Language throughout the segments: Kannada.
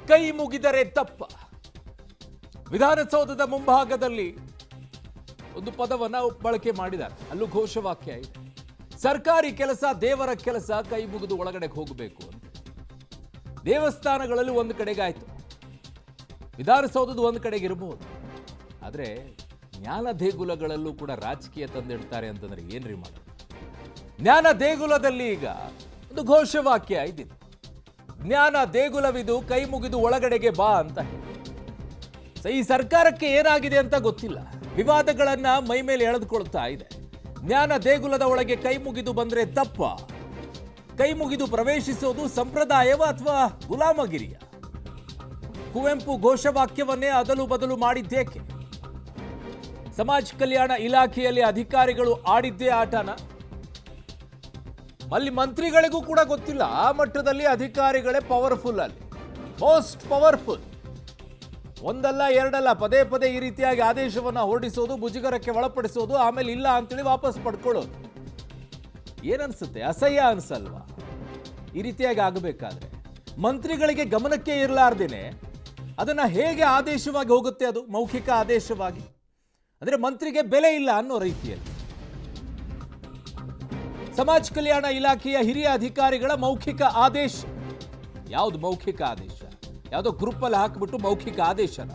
ಕೈ ಮುಗಿದರೆ ತಪ್ಪ. ವಿಧಾನಸೌಧದ ಮುಂಭಾಗದಲ್ಲಿ ಒಂದು ಪದವನ್ನ ಬಳಕೆ ಮಾಡಿದ್ದಾರೆ. ಅಲ್ಲೂ ಘೋಷವಾಕ್ಯ ಇದೆ, ಸರ್ಕಾರಿ ಕೆಲಸ ದೇವರ ಕೆಲಸ, ಕೈ ಮುಗಿದು ಒಳಗಡೆ ಹೋಗಬೇಕು ಅಂತ. ದೇವಸ್ಥಾನಗಳಲ್ಲಿ ಒಂದು ಕಡೆಗಾಯ್ತು, ವಿಧಾನಸೌಧದ ಒಂದು ಕಡೆಗೆ ಇರಬಹುದು. ಆದರೆ ಜ್ಞಾನ ದೇಗುಲಗಳಲ್ಲೂ ಕೂಡ ರಾಜಕೀಯ ತಂದಿಡ್ತಾರೆ ಅಂತಂದ್ರೆ ಏನ್ರಿ ಮಾಡೋದು? ಜ್ಞಾನ ದೇಗುಲದಲ್ಲಿ ಈಗ ಒಂದು ಘೋಷವಾಕ್ಯ ಇದ್ದಿದ್ದು, ಜ್ಞಾನ ದೇಗುಲವಿದು, ಕೈ ಮುಗಿದು ಒಳಗಡೆಗೆ ಬಾ ಅಂತ ಹೇಳಿ. ಈ ಸರ್ಕಾರಕ್ಕೆ ಏನಾಗಿದೆ ಅಂತ ಗೊತ್ತಿಲ್ಲ, ವಿವಾದಗಳನ್ನ ಮೈ ಮೇಲೆ ಎಳೆದುಕೊಳ್ತಾ ಇದೆ. ಜ್ಞಾನ ದೇಗುಲದ ಒಳಗೆ ಕೈ ಮುಗಿದು ಬಂದ್ರೆ ತಪ್ಪ? ಕೈ ಮುಗಿದು ಪ್ರವೇಶಿಸೋದು ಸಂಪ್ರದಾಯವ ಅಥವಾ ಗುಲಾಮಗಿರಿಯ? ಕುವೆಂಪು ಘೋಷವಾಕ್ಯವನ್ನೇ ಅದಲು ಬದಲು ಮಾಡಿದ್ದೇಕೆ? ಸಮಾಜ ಕಲ್ಯಾಣ ಇಲಾಖೆಯಲ್ಲಿ ಅಧಿಕಾರಿಗಳು ಆಡಿದ್ದೇ ಆಟನ? ಅಲ್ಲಿ ಮಂತ್ರಿಗಳಿಗೂ ಕೂಡ ಗೊತ್ತಿಲ್ಲ, ಆ ಮಟ್ಟದಲ್ಲಿ ಅಧಿಕಾರಿಗಳೇ ಪವರ್ಫುಲ್, ಅಲ್ಲಿ ಮೋಸ್ಟ್ ಪವರ್ಫುಲ್. ಒಂದಲ್ಲ ಎರಡಲ್ಲ, ಪದೇ ಪದೇ ಈ ರೀತಿಯಾಗಿ ಆದೇಶವನ್ನ ಹೊರಡಿಸೋದು, ಮುಜುಗರಕ್ಕೆ ಒಳಪಡಿಸೋದು, ಆಮೇಲೆ ಇಲ್ಲ ಅಂತೇಳಿ ವಾಪಸ್ ಪಡ್ಕೊಳ್ಳೋದು. ಏನನ್ಸುತ್ತೆ? ಅಸಹ್ಯ ಅನ್ಸಲ್ವಾ ಈ ರೀತಿಯಾಗಿ ಆಗಬೇಕಾದ್ರೆ? ಮಂತ್ರಿಗಳಿಗೆ ಗಮನಕ್ಕೆ ಇರಲಾರ್ದೇನೆ ಅದನ್ನ ಹೇಗೆ ಆದೇಶವಾಗಿ ಹೋಗುತ್ತೆ? ಅದು ಮೌಖಿಕ ಆದೇಶವಾಗಿ ಅಂದ್ರೆ ಮಂತ್ರಿಗೆ ಬೆಲೆ ಇಲ್ಲ ಅನ್ನೋ ರೀತಿಯಲ್ಲಿ. ಸಮಾಜ ಕಲ್ಯಾಣ ಇಲಾಖೆಯ ಹಿರಿಯ ಅಧಿಕಾರಿಗಳ ಮೌಖಿಕ ಆದೇಶ. ಯಾವುದು ಮೌಖಿಕ ಆದೇಶ? ಯಾವುದೋ ಗ್ರೂಪಲ್ಲಿ ಹಾಕಿಬಿಟ್ಟು ಮೌಖಿಕ ಆದೇಶನ,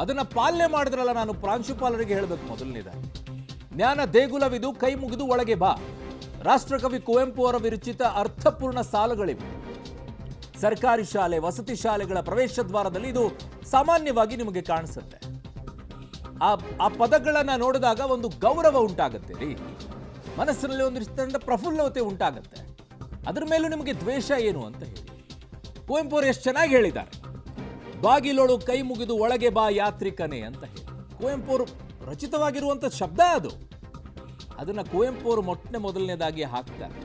ಅದನ್ನ ಪಾಲನೆ ಮಾಡಿದ್ರಲ್ಲ. ನಾನು ಪ್ರಾಂಶುಪಾಲರಿಗೆ ಹೇಳಬೇಕು ಮೊದಲನೇದಾಗಿ, ಜ್ಞಾನ ದೇಗುಲವಿದು, ಕೈ ಮುಗಿದು ಒಳಗೆ ಬಾ. ರಾಷ್ಟ್ರಕವಿ ಕುವೆಂಪು ಅವರ ವಿರಚಿತ ಅರ್ಥಪೂರ್ಣ ಸಾಲುಗಳಿವೆ. ಸರ್ಕಾರಿ ಶಾಲೆ, ವಸತಿ ಶಾಲೆಗಳ ಪ್ರವೇಶ ದ್ವಾರದಲ್ಲಿ ಇದು ಸಾಮಾನ್ಯವಾಗಿ ನಿಮಗೆ ಕಾಣಿಸುತ್ತೆ. ಆ ಪದಗಳನ್ನ ನೋಡಿದಾಗ ಒಂದು ಗೌರವ ಉಂಟಾಗತ್ತೆ ರೀ, ಮನಸ್ಸಿನಲ್ಲಿ ಒಂದು ಪ್ರಫುಲ್ಲತೆ ಉಂಟಾಗತ್ತೆ. ಅದ್ರ ಮೇಲೂ ನಿಮಗೆ ದ್ವೇಷ ಏನು ಅಂತ ಹೇಳಿ ಕುವೆಂಪು ಅವರು ಎಷ್ಟು ಚೆನ್ನಾಗಿ ಹೇಳಿದ್ದಾರೆ. ಬಾಗಿಲೋಳು ಕೈ ಮುಗಿದು ಒಳಗೆ ಬಾ ಯಾತ್ರಿಕನೇ ಅಂತ ಹೇಳಿ ಕುವೆಂಪು ಅವರು ರಚಿತವಾಗಿರುವಂಥ ಶಬ್ದ ಅದು. ಅದನ್ನ ಕುವೆಂಪು ಅವರು ಮೊದಲನೇದಾಗಿ ಹಾಕ್ತಾರೆ.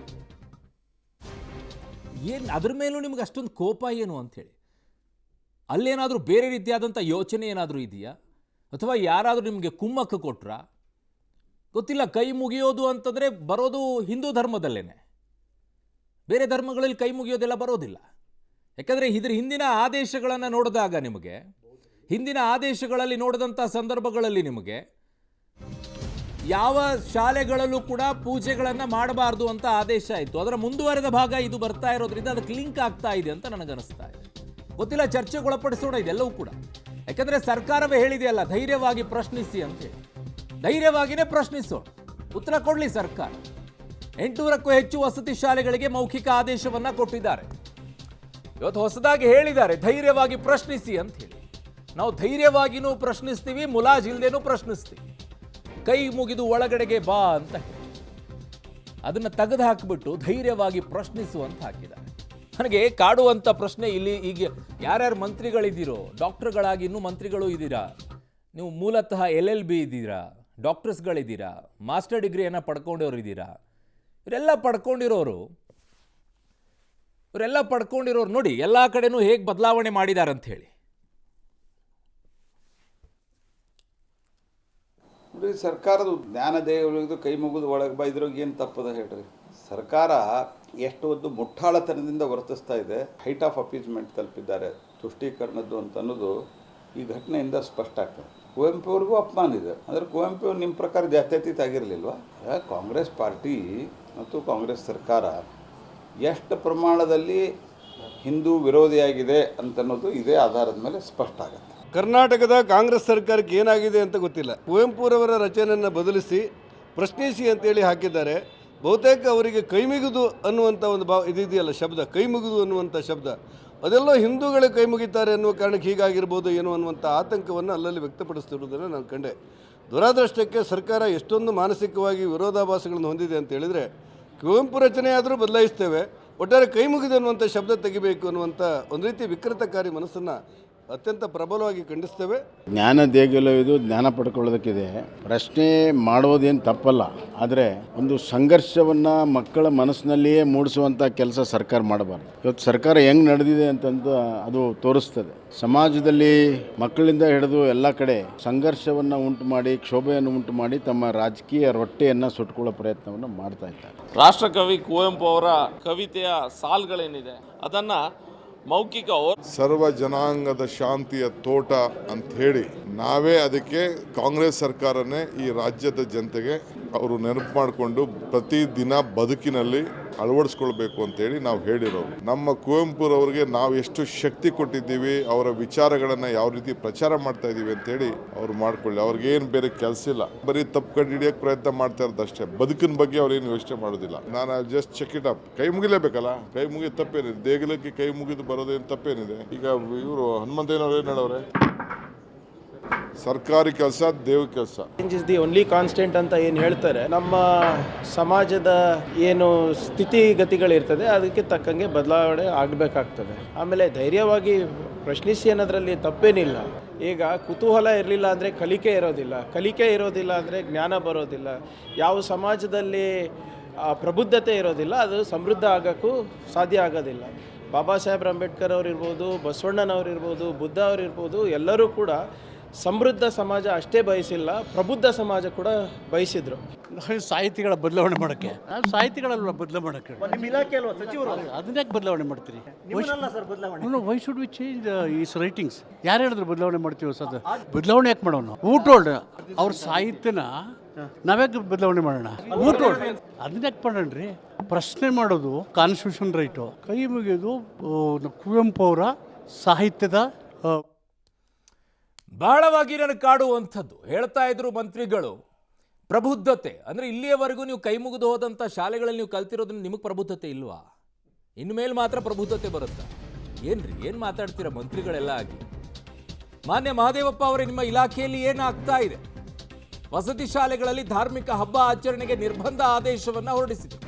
ಅದ್ರ ಮೇಲೂ ನಿಮ್ಗೆ ಅಷ್ಟೊಂದು ಕೋಪ ಏನು ಅಂತ ಹೇಳಿ? ಅಲ್ಲೇನಾದ್ರೂ ಬೇರೆ ರೀತಿಯಾದಂಥ ಯೋಚನೆ ಏನಾದರೂ ಇದೆಯಾ? ಅಥವಾ ಯಾರಾದರೂ ನಿಮಗೆ ಕುಮ್ಮಕ್ಕ ಕೊಟ್ರ? ಗೊತ್ತಿಲ್ಲ. ಕೈ ಮುಗಿಯೋದು ಅಂತಂದ್ರೆ ಬರೋದು ಹಿಂದೂ ಧರ್ಮದಲ್ಲೇನೆ, ಬೇರೆ ಧರ್ಮಗಳಲ್ಲಿ ಕೈ ಮುಗಿಯೋದೆಲ್ಲ ಬರೋದಿಲ್ಲ. ಯಾಕಂದ್ರೆ ಇದ್ರ ಹಿಂದಿನ ಆದೇಶಗಳನ್ನು ನೋಡಿದಾಗ, ನಿಮಗೆ ಹಿಂದಿನ ಆದೇಶಗಳಲ್ಲಿ ನೋಡಿದಂಥ ಸಂದರ್ಭಗಳಲ್ಲಿ ನಿಮಗೆ ಯಾವ ಶಾಲೆಗಳಲ್ಲೂ ಕೂಡ ಪೂಜೆಗಳನ್ನು ಮಾಡಬಾರ್ದು ಅಂತ ಆದೇಶ ಇತ್ತು. ಅದರ ಮುಂದುವರೆದ ಭಾಗ ಇದು ಬರ್ತಾ ಇರೋದ್ರಿಂದ ಅದಕ್ಕೆ ಲಿಂಕ್ ಆಗ್ತಾ ಇದೆ ಅಂತ ನನಗನ್ನಿಸ್ತಾ ಇದೆ. ಗೊತ್ತಿಲ್ಲ, ಚರ್ಚೆಗೆ ಒಳಪಡಿಸೋಣ ಇದೆಲ್ಲವೂ ಕೂಡ. ಯಾಕಂದ್ರೆ ಸರ್ಕಾರವೇ ಹೇಳಿದೆಯಲ್ಲ, ಧೈರ್ಯವಾಗಿ ಪ್ರಶ್ನಿಸಿ ಅಂತೇಳಿ. ಧೈರ್ಯವಾಗಿಯೇ ಪ್ರಶ್ನಿಸೋಣ, ಉತ್ತರ ಕೊಡಲಿ ಸರ್ಕಾರ. 800ಕ್ಕೂ ಹೆಚ್ಚು ವಸತಿ ಶಾಲೆಗಳಿಗೆ ಮೌಖಿಕ ಆದೇಶವನ್ನ ಕೊಟ್ಟಿದ್ದಾರೆ. ಇವತ್ತು ಹೊಸದಾಗಿ ಹೇಳಿದ್ದಾರೆ, ಧೈರ್ಯವಾಗಿ ಪ್ರಶ್ನಿಸಿ ಅಂತ ಹೇಳಿ. ನಾವು ಧೈರ್ಯವಾಗಿನೂ ಪ್ರಶ್ನಿಸ್ತೀವಿ, ಮುಲಾಜಿಲ್ದೇನೂ ಪ್ರಶ್ನಿಸ್ತೀವಿ. ಕೈ ಮುಗಿದು ಒಳಗಡೆಗೆ ಬಾ ಅಂತ ಹೇಳಿ ಅದನ್ನ ತೆಗೆದು ಹಾಕಿಬಿಟ್ಟು ಧೈರ್ಯವಾಗಿ ಪ್ರಶ್ನಿಸುವಂತ ಹಾಕಿದ್ದಾರೆ. ನನಗೆ ಕಾಡುವಂಥ ಪ್ರಶ್ನೆ ಇಲ್ಲಿ, ಈಗ ಯಾರ್ಯಾರು ಮಂತ್ರಿಗಳಿದ್ದೀರೋ, ಡಾಕ್ಟರ್ಗಳಾಗಿ ಇನ್ನೂ ಮಂತ್ರಿಗಳು ಇದ್ದೀರಾ, ನೀವು ಮೂಲತಃ LLB ಇದ್ದೀರಾ, ಡಾಕ್ಟರ್ಸ್ಗಳಿದ್ದೀರಾ, ಮಾಸ್ಟರ್ ಡಿಗ್ರಿಯನ್ನು ಪಡ್ಕೊಂಡವ್ರು ಇದ್ದೀರಾ, ಇವರೆಲ್ಲ ಪಡ್ಕೊಂಡಿರೋರು ನೋಡಿ ಎಲ್ಲ ಕಡೆನೂ ಹೇಗೆ ಬದಲಾವಣೆ ಮಾಡಿದ್ದಾರೆ ಅಂತ ಹೇಳಿ. ನೋಡಿ, ಸರ್ಕಾರದ ಜ್ಞಾನ ದೇಗುಲದ್ದು ಕೈ ಮುಗಿದು ಒಳಗೆ ಬಾ, ಇದ್ರಾಗ ಏನು ತಪ್ಪದ ಹೇಳ್ರಿ? ಸರ್ಕಾರ ಎಷ್ಟು ಒಂದು ಮುಟ್ಟಾಳತನದಿಂದ ವರ್ತಿಸ್ತಾ ಇದೆ, ಹೈಟ್ ಆಫ್ ಅಪೀಸ್ಮೆಂಟ್ ತಲುಪಿದ್ದಾರೆ, ತುಷ್ಟೀಕರಣದ್ದು ಅಂತ ಅನ್ನೋದು ಈ ಘಟನೆಯಿಂದ ಸ್ಪಷ್ಟ ಆಗ್ತದೆ. ಕುವೆಂಪು ಅವ್ರಿಗೂ ಅಪಮಾನ ಇದೆ. ಅಂದರೆ ಕುವೆಂಪು ನಿಮ್ಮ ಪ್ರಕಾರ ಜಾತ್ಯತೀತ ಆಗಿರಲಿಲ್ವಾ? ಕಾಂಗ್ರೆಸ್ ಪಾರ್ಟಿ ಮತ್ತು ಕಾಂಗ್ರೆಸ್ ಸರ್ಕಾರ ಎಷ್ಟು ಪ್ರಮಾಣದಲ್ಲಿ ಹಿಂದೂ ವಿರೋಧಿಯಾಗಿದೆ ಅಂತನ್ನೋದು ಇದೇ ಆಧಾರದ ಮೇಲೆ ಸ್ಪಷ್ಟ ಆಗುತ್ತೆ. ಕರ್ನಾಟಕದ ಕಾಂಗ್ರೆಸ್ ಸರ್ಕಾರಕ್ಕೆ ಏನಾಗಿದೆ ಅಂತ ಗೊತ್ತಿಲ್ಲ. ಕುವೆಂಪುರವರ ರಚನೆಯನ್ನು ಬದಲಿಸಿ ಪ್ರಶ್ನಿಸಿ ಅಂತೇಳಿ ಹಾಕಿದ್ದಾರೆ. ಬಹುತೇಕ ಅವರಿಗೆ ಕೈ ಮುಗಿದು ಅನ್ನುವಂಥ ಒಂದು ಇದೆಯಲ್ಲ ಶಬ್ದ, ಕೈ ಮುಗಿದು ಅನ್ನುವಂಥ ಶಬ್ದ, ಅದೆಲ್ಲೋ ಹಿಂದೂಗಳೇ ಕೈ ಮುಗಿತಾರೆ ಅನ್ನುವ ಕಾರಣಕ್ಕೆ ಹೀಗಾಗಿರ್ಬೋದು ಏನೋ ಅನ್ನುವಂಥ ಆತಂಕವನ್ನು ಅಲ್ಲಲ್ಲಿ ವ್ಯಕ್ತಪಡಿಸ್ತಿರೋದನ್ನು ನಾನು ಕಂಡೆ. ದುರಾದೃಷ್ಟಕ್ಕೆ ಸರ್ಕಾರ ಎಷ್ಟೊಂದು ಮಾನಸಿಕವಾಗಿ ವಿರೋಧಾಭಾಸಗಳನ್ನು ಹೊಂದಿದೆ ಅಂತ ಹೇಳಿದರೆ, ಕುವೆಂಪು ರಚನೆ ಆದರೂ ಬದಲಾಯಿಸ್ತೇವೆ, ಒಟ್ಟಾರೆ ಕೈ ಮುಗಿದು ಅನ್ನುವಂಥ ಶಬ್ದ ತೆಗಿಬೇಕು ಅನ್ನುವಂಥ ಒಂದು ರೀತಿ ವಿಕೃತಕಾರಿ ಮನಸ್ಸನ್ನು ಅತ್ಯಂತ ಪ್ರಬಲವಾಗಿ ಖಂಡಿಸ್ತೇವೆ. ಜ್ಞಾನ ದೇಗುಲವಿದು, ಜ್ಞಾನ ಪಡ್ಕೊಳ್ಳೋದಕ್ಕಿದೆ, ಪ್ರಶ್ನೆ ಮಾಡೋದೇನು ತಪ್ಪಲ್ಲ. ಆದರೆ ಒಂದು ಸಂಘರ್ಷವನ್ನು ಮಕ್ಕಳ ಮನಸ್ಸಿನಲ್ಲಿಯೇ ಮೂಡಿಸುವಂಥ ಕೆಲಸ ಸರ್ಕಾರ ಮಾಡಬಾರ್ದು. ಇವತ್ತು ಸರ್ಕಾರ ಹೆಂಗೆ ನಡೆದಿದೆ ಅಂತಂದು ಅದು ತೋರಿಸ್ತದೆ. ಸಮಾಜದಲ್ಲಿ ಮಕ್ಕಳಿಂದ ಹಿಡಿದು ಎಲ್ಲ ಕಡೆ ಸಂಘರ್ಷವನ್ನು ಉಂಟು ಮಾಡಿ, ಕ್ಷೋಭೆಯನ್ನು ಉಂಟು ಮಾಡಿ ತಮ್ಮ ರಾಜಕೀಯ ರೊಟ್ಟೆಯನ್ನು ಸುಟ್ಕೊಳ್ಳೋ ಪ್ರಯತ್ನವನ್ನು ಮಾಡ್ತಾ ಇದ್ದಾರೆ. ರಾಷ್ಟ್ರಕವಿ ಕುವೆಂಪು ಅವರ ಕವಿತೆಯ ಸಾಲುಗಳೇನಿದೆ ಅದನ್ನು ಮೌಖಿಕ ಸರ್ವ ಜನಾಂಗದ ಶಾಂತಿಯ ತೋಟ ಅಂತ ಹೇಳಿ ನಾವೇ ಅದಕ್ಕೆ ಕಾಂಗ್ರೆಸ್ ಸರ್ಕಾರನೇ ಈ ರಾಜ್ಯದ ಜನತೆಗೆ ಅವರು ನೆನಪು ಮಾಡಿಕೊಂಡು ಪ್ರತಿದಿನ ಬದುಕಿನಲ್ಲಿ ಅಳವಡಿಸ್ಕೊಳ್ಬೇಕು ಅಂತೇಳಿ ನಾವು ಹೇಳಿರೋರು. ನಮ್ಮ ಕುವೆಂಪುರವ್ರಿಗೆ ನಾವು ಎಷ್ಟು ಶಕ್ತಿ ಕೊಟ್ಟಿದ್ದೀವಿ, ಅವರ ವಿಚಾರಗಳನ್ನು ಯಾವ ರೀತಿ ಪ್ರಚಾರ ಮಾಡ್ತಾ ಇದ್ದೀವಿ ಅಂತೇಳಿ ಅವ್ರು ಮಾಡ್ಕೊಳ್ಳಿ. ಅವ್ರಿಗೇನು ಬೇರೆ ಕೆಲಸ ಇಲ್ಲ, ಬರೀ ತಪ್ಪು ಕಂಡು ಹಿಡಿಯೋಕ್ಕೆ ಪ್ರಯತ್ನ ಮಾಡ್ತಾ ಇರೋದಷ್ಟೇ. ಬದುಕಿನ ಬಗ್ಗೆ ಅವ್ರೇನು ಯೋಚನೆ ಮಾಡೋದಿಲ್ಲ. ನಾನು ಜಸ್ಟ್ ಚೆಕ್ ಇಟ್ ಅಪ್. ಕೈ ಮುಗಿಲೇಬೇಕಲ್ಲ, ಕೈ ಮುಗಿದು ತಪ್ಪೇನಿದೆ? ದೇಗುಲಕ್ಕೆ ಕೈ ಮುಗಿದು ಬರೋದೇನು ತಪ್ಪೇನಿದೆ? ಈಗ ಇವರು ಹನುಮಂತಯ್ಯನವ್ರು ಏನು ಹೇಳೋರೆ, ಸರ್ಕಾರಿ ಕೆಲಸ ದೇವ್ರ ಕೆಲಸ. Change is the only constant ಅಂತ ಏನು ಹೇಳ್ತಾರೆ, ನಮ್ಮ ಸಮಾಜದ ಏನು ಸ್ಥಿತಿಗತಿಗಳಿರ್ತದೆ ಅದಕ್ಕೆ ತಕ್ಕಂಗೆ ಬದಲಾವಣೆ ಆಗಬೇಕಾಗ್ತದೆ. ಆಮೇಲೆ ಧೈರ್ಯವಾಗಿ ಪ್ರಶ್ನಿಸಿ ಅನ್ನೋದ್ರಲ್ಲಿ ತಪ್ಪೇನಿಲ್ಲ. ಈಗ ಕುತೂಹಲ ಇರಲಿಲ್ಲ ಅಂದರೆ ಕಲಿಕೆ ಇರೋದಿಲ್ಲ, ಕಲಿಕೆ ಇರೋದಿಲ್ಲ ಅಂದರೆ ಜ್ಞಾನ ಬರೋದಿಲ್ಲ. ಯಾವ ಸಮಾಜದಲ್ಲಿ ಪ್ರಬುದ್ಧತೆ ಇರೋದಿಲ್ಲ ಅದು ಸಮೃದ್ಧ ಆಗೋಕ್ಕೂ ಸಾಧ್ಯ ಆಗೋದಿಲ್ಲ. ಬಾಬಾ ಸಾಹೇಬ್ ಅಂಬೇಡ್ಕರ್ ಅವರಿರ್ಬೋದು, ಬಸವಣ್ಣನವರಿರ್ಬೋದು, ಬುದ್ಧ ಅವರಿರ್ಬೋದು, ಎಲ್ಲರೂ ಕೂಡ ಸಮೃದ್ಧ ಸಮಾಜ ಅಷ್ಟೇ ಬಯಸಿಲ್ಲ, ಪ್ರಬುದ್ಧ ಸಮಾಜ ಕೂಡ ಬಯಸಿದ್ರು. ಸಾಹಿತಿಗಳ ಬದಲಾವಣೆ ಮಾಡೋಕ್ಕೆ ಸಾಹಿತಿಗಳಲ್ವ ಬದಲಾವಣೆ ಮಾಡೋಕ್ಕೆ ನಿಮ್ಮ ಇಲಾಖೆ ಅಲ್ವಾ ಸಚಿವರು? ಅದನ್ಯಾಕೆ ಬದಲಾವಣೆ ಮಾಡ್ತೀರಿ? Why should we change is writings? ಯಾರು ಹೇಳಿದ್ರು ಬದಲಾವಣೆ ಮಾಡ್ತೀವಿ? ಸದ ಬದಲಾವಣೆ ಯಾಕೆ ಮಾಡೋಣ? ಊಟೋಲ್ಡ್ ಅವ್ರ ಸಾಹಿತ್ಯನ ನಾವ್ಯಾಕೆ ಬದಲಾವಣೆ ಮಾಡೋಣ? ಊಟೋಲ್ಡ್ ಅದನ್ಯಾಕೆ ಮಾಡೋಣ್ರಿ? ಪ್ರಶ್ನೆ ಮಾಡೋದು ಕಾನ್ಸ್ಟಿಟ್ಯೂಷನ್ ರೈಟು. ಕೈ ಮುಗಿಯೋದು ಕುವೆಂಪು ಅವರ ಸಾಹಿತ್ಯದ ಬಹಳವಾಗಿ ನನಗೆ ಕಾಡುವಂಥದ್ದು. ಹೇಳ್ತಾ ಇದ್ರು ಮಂತ್ರಿಗಳು, ಪ್ರಬುದ್ಧತೆ ಅಂದರೆ ಇಲ್ಲಿಯವರೆಗೂ ನೀವು ಕೈ ಮುಗಿದು ಹೋದಂಥ ಶಾಲೆಗಳಲ್ಲಿ ನೀವು ಕಲ್ತಿರೋದ್ರಿಂದ ನಿಮಗೆ ಪ್ರಬುದ್ಧತೆ ಇಲ್ವಾ? ಇನ್ಮೇಲೆ ಮಾತ್ರ ಪ್ರಬುದ್ಧತೆ ಬರುತ್ತಾ? ಏನ್ರಿ, ಏನು ಮಾತಾಡ್ತೀರಾ ಮಂತ್ರಿಗಳೆಲ್ಲ ಆಗಿ? ಮಾನ್ಯ ಮಹದೇವಪ್ಪ ಅವರೇ, ನಿಮ್ಮ ಇಲಾಖೆಯಲ್ಲಿ ಏನಾಗ್ತಾ ಇದೆ? ವಸತಿ ಶಾಲೆಗಳಲ್ಲಿ ಧಾರ್ಮಿಕ ಹಬ್ಬ ಆಚರಣೆಗೆ ನಿರ್ಬಂಧ ಆದೇಶವನ್ನು ಹೊರಡಿಸಿದೆ.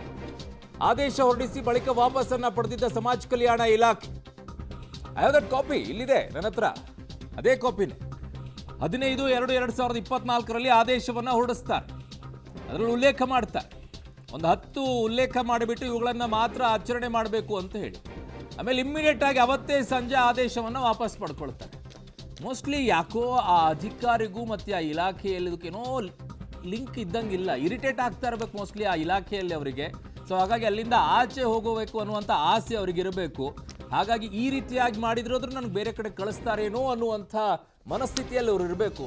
ಆದೇಶ ಹೊರಡಿಸಿ ಬಳಿಕ ವಾಪಸ್ಸನ್ನು ಪಡೆದಿದ್ದ ಸಮಾಜ ಕಲ್ಯಾಣ ಇಲಾಖೆ. ಐ ಹ್ಯಾವ್ ದಟ್ ಕಾಪಿ, ಇಲ್ಲಿದೆ ನನ್ನ ಹತ್ರ, ಅದೇ ಕಾಪಿನೇ. 15/2/2024 ಆದೇಶವನ್ನು ಹೊರಡಿಸ್ತಾರೆ. ಅದರಲ್ಲಿ ಉಲ್ಲೇಖ ಮಾಡ್ತಾರೆ, ಒಂದು 10 ಉಲ್ಲೇಖ ಮಾಡಿಬಿಟ್ಟು ಇವುಗಳನ್ನು ಮಾತ್ರ ಆಚರಣೆ ಮಾಡಬೇಕು ಅಂತ ಹೇಳಿ. ಆಮೇಲೆ ಇಮ್ಮಿಡಿಯೇಟ್ ಆಗಿ ಅವತ್ತೇ ಸಂಜೆ ಆದೇಶವನ್ನು ವಾಪಸ್ ಪಡ್ಕೊಳ್ತಾರೆ. ಮೋಸ್ಟ್ಲಿ ಯಾಕೋ ಆ ಅಧಿಕಾರಿಗೂ ಮತ್ತು ಆ ಇಲಾಖೆಯಲ್ಲಿದಕ್ಕೇನೋ ಲಿಂಕ್ ಇದ್ದಂಗಿಲ್ಲ, ಇರಿಟೇಟ್ ಆಗ್ತಾ ಇರಬೇಕು ಮೋಸ್ಟ್ಲಿ ಆ ಇಲಾಖೆಯಲ್ಲಿ ಅವರಿಗೆ. ಸೊ ಹಾಗಾಗಿ ಅಲ್ಲಿಂದ ಆಚೆ ಹೋಗಬೇಕು ಅನ್ನುವಂಥ ಆಸೆ ಅವರಿಗಿರಬೇಕು. ಹಾಗಾಗಿ ಈ ರೀತಿಯಾಗಿ ಮಾಡಿದ್ರಾದ್ರೂ ನನಗೆ ಬೇರೆ ಕಡೆ ಕಳಿಸ್ತಾರೇನೋ ಅನ್ನುವಂಥ ಮನಸ್ಥಿತಿಯಲ್ಲಿ ಅವರು ಇರಬೇಕು.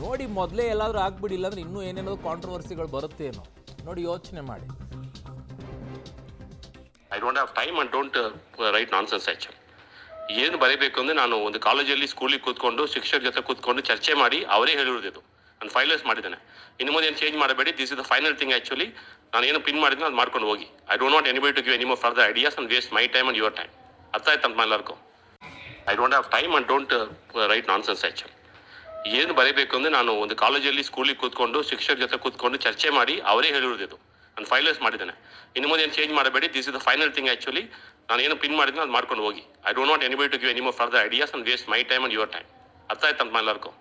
ನೋಡಿ, ಮೊದಲೇ ಎಲ್ಲಾದರೂ ಆಗ್ಬಿಡಿ, ಇಲ್ಲಾಂದ್ರೆ ಇನ್ನೂ ಏನೇನೋ ಕಾಂಟ್ರವರ್ಸಿಗಳು ಬರುತ್ತೇನೋ ನೋಡಿ, ಯೋಚನೆ ಮಾಡಿ. I don't have time and don't write nonsense actually. ಏನು ಬರೀಬೇಕು ಅಂದರೆ ನಾನು ಒಂದು ಕಾಲೇಜಲ್ಲಿ ಸ್ಕೂಲಿಗೆ ಕೂತ್ಕೊಂಡು ಶಿಕ್ಷಕರ ಜೊತೆ ಕೂತ್ಕೊಂಡು ಚರ್ಚೆ ಮಾಡಿ ಅವರೇ ಹೇಳಿರೋದು. ನಾನು ಫೈನಲೈಸ್ ಮಾಡಿದ್ದೇನೆ. ಇನ್ನು ಮುಂದೆ ಏನು ಚೇಂಜ್ ಮಾಡಬೇಡಿ, this is the final thing actually. ನಾನು ಏನು ಪಿನ್ ಮಾಡಿದ್ದೀನಿ ಅದು ಮಾಡ್ಕೊಂಡು ಹೋಗಿ. I don't want anybody to give any more further ideas and waste my time and your time. ಅರ್ಥ ಆಯ್ತು ಅಂತ ಎಲ್ಲರಿಗೂ? I don't have time and don't write nonsense actually. ಏನು ಬರೀಬೇಕು ಅಂದರೆ ನಾನು ಒಂದು ಕಾಲೇಜಲ್ಲಿ ಸ್ಕೂಲಿಗೆ ಕೂತ್ಕೊಂಡು ಶಿಕ್ಷಕರ ಜೊತೆ ಕೂತ್ಕೊಂಡು ಚರ್ಚೆ ಮಾಡಿ ಅವರೇ ಹೇಳಿರೋದು. ನಾನು ಫೈನಲೈಸ್ ಮಾಡಿದ್ದೇನೆ. ಇನ್ನು ಮುಂದೆ ಏನು ಚೇಂಜ್ ಮಾಡಬೇಡಿ, this is the final thing actually. ನಾನು ಏನು ಪಿನ್ ಮಾಡಿದ್ದೀನಿ ಅದು ಮಾಡ್ಕೊಂಡು ಹೋಗಿ. I don't want anybody to give any more further ideas and waste my time and your time. ಅರ್ಥ ಆಯ್ತು ಅಂತ ಎಲ್ಲರಿಗೂ?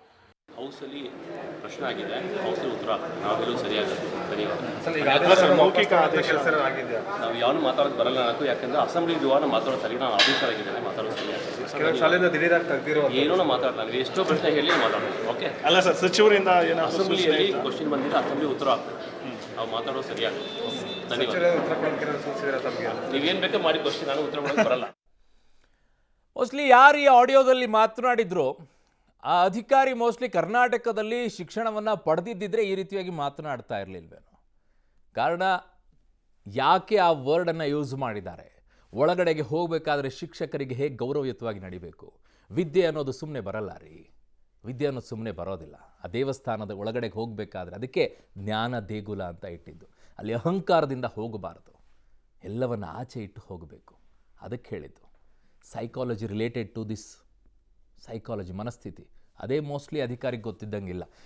ಹೌಸಲ್ಲಿ ಪ್ರಶ್ನೆ ಆಗಿದೆ, ಹೌಸಲ್ಲಿ ಉತ್ತರ ನಾವು ಹೇಳೋದು ಸರಿಯಾಗುತ್ತೆ. ಧನ್ಯವಾದ. ನಾವು ಯಾವನು ಮಾತಾಡೋದು ಬರಲ್ಲ ನನಗೂ, ಯಾಕಂದ್ರೆ ಅಸೆಂಬ್ಲಿ ದ್ವಾರ ಮಾತಾಡೋದು ಸರಿ. ನಾನು ಆಫೀಸರ್ ಆಗಿದ್ದೇನೆ, ಮಾತಾಡೋದು ಸರಿಯಾಗುತ್ತೆ. ಏನೋ ನಾವು ಮಾತಾಡಲ್ಲ, ನೀವು ಎಷ್ಟೋ ಪ್ರಶ್ನೆ ಹೇಳಿ ಮಾತಾಡೋದು. ಓಕೆ ಅಲ್ಲ ಸರ್, ಸಚಿವರಿಂದ ಅಸೆಂಬ್ಲಿಯಲ್ಲಿ ಕ್ವಶನ್ ಬಂದಿದೆ, ಅಸೆಂಬ್ಲಿ ಉತ್ತರ ಆಗ್ತದೆ. ನಾವು ಮಾತಾಡೋದು ಸರಿಯಾಗುತ್ತೆ. ಧನ್ಯವಾದ. ನೀವೇನು ಬೇಕೋ ಮಾಡಿ ಕ್ವಶನ್, ನಾನು ಉತ್ತರ ಮಾಡೋದು ಬರಲ್ಲ. ಮೋಸ್ಟ್ಲಿ ಯಾರು ಈ ಆಡಿಯೋದಲ್ಲಿ ಮಾತನಾಡಿದ್ರು ಆ ಅಧಿಕಾರಿ ಮೋಸ್ಟ್ಲಿ ಕರ್ನಾಟಕದಲ್ಲಿ ಶಿಕ್ಷಣವನ್ನು ಪಡೆದಿದ್ದಿದ್ರೆ ಈ ರೀತಿಯಾಗಿ ಮಾತನಾಡ್ತಾ ಇರಲಿಲ್ವೇನೋ. ಕಾರಣ ಯಾಕೆ ಆ ವರ್ಡನ್ನು ಯೂಸ್ ಮಾಡಿದ್ದಾರೆ? ಒಳಗಡೆಗೆ ಹೋಗಬೇಕಾದ್ರೆ ಶಿಕ್ಷಕರಿಗೆ ಹೇಗೆ ಗೌರವಯುತವಾಗಿ ನಡಿಬೇಕು? ವಿದ್ಯೆ ಅನ್ನೋದು ಸುಮ್ಮನೆ ಬರಲ್ಲ ರೀ, ವಿದ್ಯೆ ಅನ್ನೋದು ಸುಮ್ಮನೆ ಬರೋದಿಲ್ಲ. ಆ ದೇವಸ್ಥಾನದ ಒಳಗಡೆಗೆ ಹೋಗಬೇಕಾದ್ರೆ ಅದಕ್ಕೆ ಜ್ಞಾನ ದೇಗುಲ ಅಂತ ಇಟ್ಟಿದ್ದು. ಅಲ್ಲಿ ಅಹಂಕಾರದಿಂದ ಹೋಗಬಾರ್ದು, ಎಲ್ಲವನ್ನು ಆಚೆ ಇಟ್ಟು ಹೋಗಬೇಕು. ಅದಕ್ಕೆ ಹೇಳಿದ್ದು psychology related to this. Psychology, ಮನಸ್ಥಿತಿ, ಅದೇ ಮೋಸ್ಟ್ಲಿ ಅಧಿಕಾರಿಗೆ ಗೊತ್ತಿದ್ದಂಗಿಲ್ಲ.